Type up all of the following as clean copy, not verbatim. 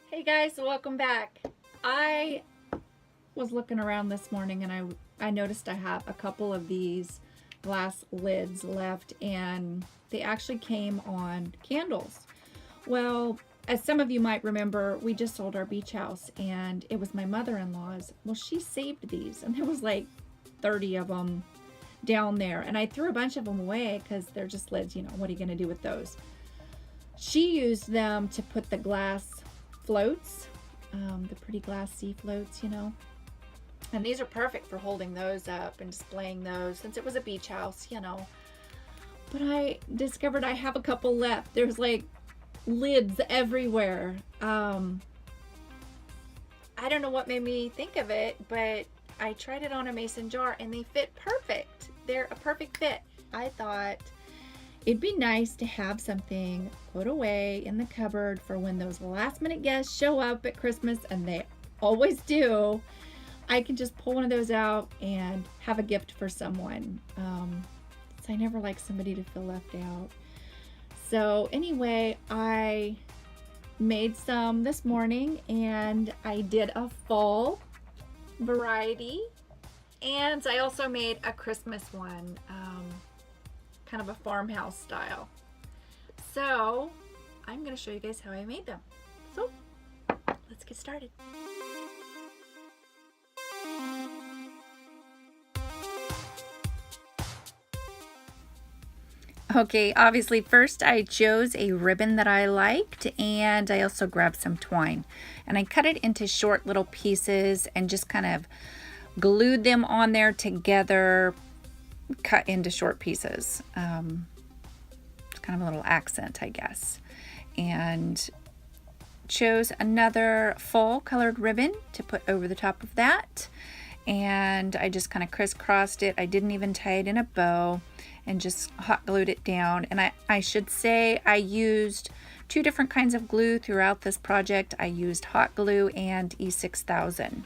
Hey guys, welcome back. I was looking around this morning and I noticed I have a couple of these glass lids left, and they actually came on candles. Well, as some of you might remember, we just sold our beach house and it was my mother-in-law's. Well, she saved these and there was like 30 of them down there, and I threw a bunch of them away because they're just lids, what are you going to do with those? She used them to put the glass floats, the pretty glass sea floats. And these are perfect for holding those up and displaying those since it was a beach house. But I discovered I have a couple left. There's like lids everywhere. I don't know what made me think of it, but I tried it on a mason jar and they fit perfect. They're a perfect fit. I thought it'd be nice to have something put away in the cupboard for when those last minute guests show up at Christmas, and they always do. I can just pull one of those out and have a gift for someone. So I never like somebody to feel left out. So anyway, I made some this morning and I did a fall variety, and I also made a Christmas one. Kind of a farmhouse style. So I'm going to show you guys how I made them. So let's get started. Okay, obviously first I chose a ribbon that I liked, and I also grabbed some twine and I cut it into short little pieces and just kind of glued them on there together, cut into short pieces. It's kind of a little accent, I guess. And chose another fall colored ribbon to put over the top of that. And I just kind of crisscrossed it. I didn't even tie it in a bow, and just hot glued it down. And I should say I used two different kinds of glue throughout this project. I used hot glue and E6000.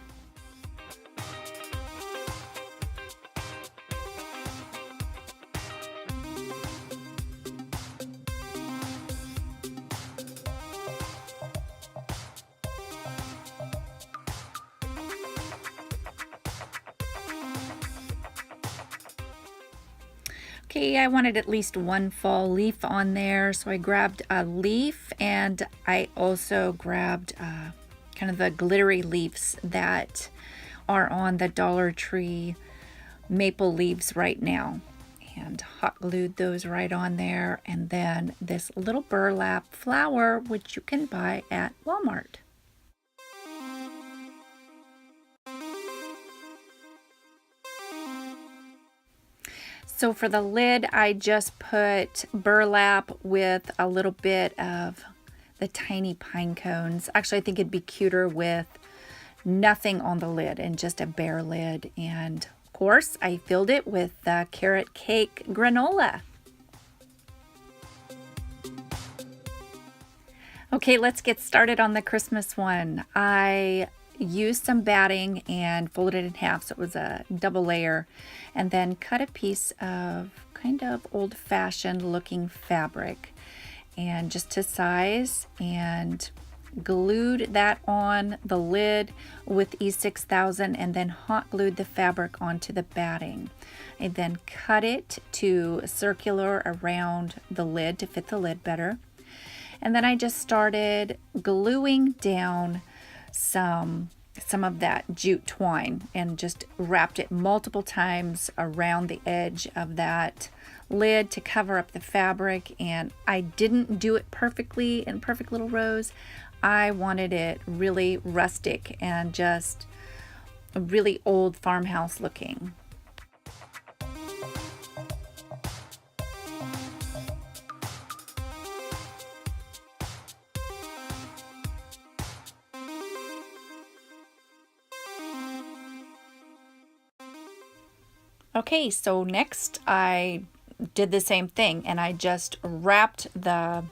Okay, I wanted at least one fall leaf on there, so I grabbed a leaf, and I also grabbed kind of the glittery leaves that are on the Dollar Tree maple leaves right now, and hot glued those right on there. And then this little burlap flower, which you can buy at Walmart. So for the lid, I just put burlap with a little bit of the tiny pine cones. Actually, I think it'd be cuter with nothing on the lid and just a bare lid. And of course, I filled it with the carrot cake granola. Okay, let's get started on the Christmas one. I used some batting and folded it in half so it was a double layer, and then cut a piece of kind of old-fashioned looking fabric and just to size, and glued that on the lid with E6000, and then hot glued the fabric onto the batting. I then cut it to circular around the lid to fit the lid better, and then I just started gluing down some of that jute twine and just wrapped it multiple times around the edge of that lid to cover up the fabric. And I didn't do it perfectly in perfect little rows. I wanted it really rustic and just really old farmhouse looking. Okay, so next I did the same thing, and I just wrapped the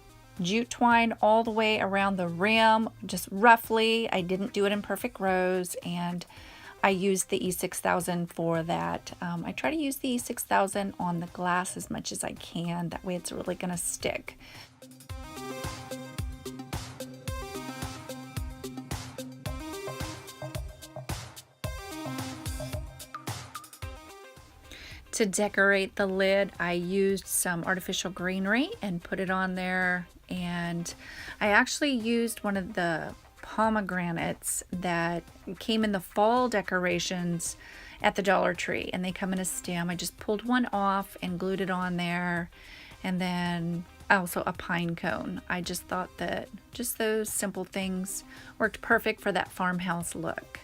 jute twine all the way around the rim, just roughly. I didn't do it in perfect rows, and I used the E6000 for that. I try to use the E6000 on the glass as much as I can. That way it's really going to stick. To decorate the lid, I used some artificial greenery and put it on there, and I actually used one of the pomegranates that came in the fall decorations at the Dollar Tree, and they come in a stem. I just pulled one off and glued it on there, and then also a pine cone. I just thought that just those simple things worked perfect for that farmhouse look.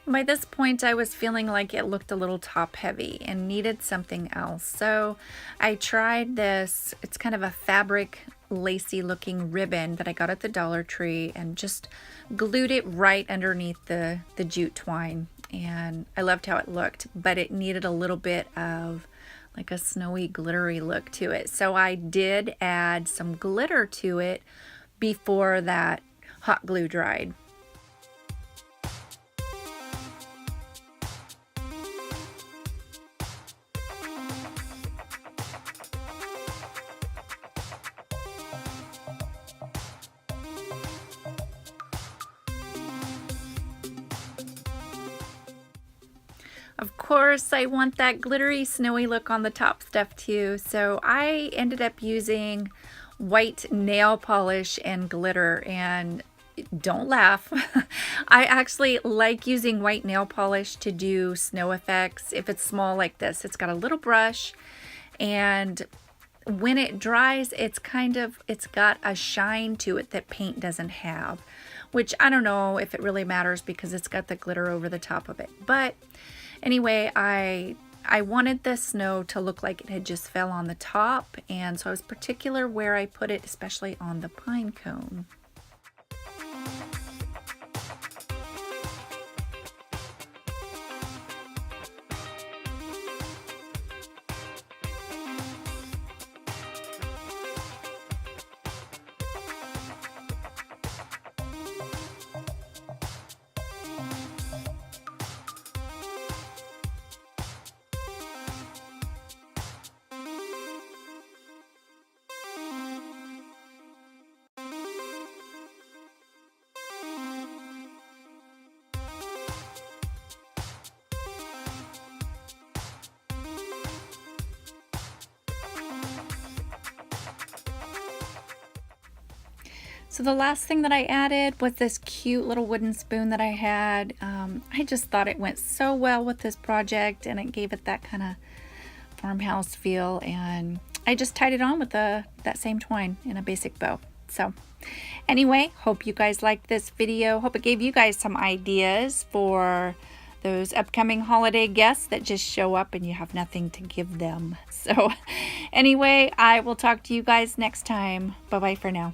By this point, I was feeling like it looked a little top heavy and needed something else. So I tried this, it's kind of a fabric lacy looking ribbon that I got at the Dollar Tree, and just glued it right underneath the jute twine. And I loved how it looked, but it needed a little bit of like a snowy glittery look to it. So I did add some glitter to it before that hot glue dried. Of course, I want that glittery, snowy look on the top stuff too, so I ended up using white nail polish and glitter. And don't laugh, I actually like using white nail polish to do snow effects. If it's small like this, it's got a little brush, and when it dries, it's got a shine to it that paint doesn't have, which I don't know if it really matters because it's got the glitter over the top of it. But anyway, I wanted the snow to look like it had just fell on the top, and so I was particular where I put it, especially on the pine cone. So the last thing that I added was this cute little wooden spoon that I had. I just thought it went so well with this project, and it gave it that kind of farmhouse feel, and I just tied it on with that same twine in a basic bow. So anyway, hope you guys liked this video. Hope it gave you guys some ideas for those upcoming holiday guests that just show up and you have nothing to give them. So anyway, I will talk to you guys next time. Bye-bye for now.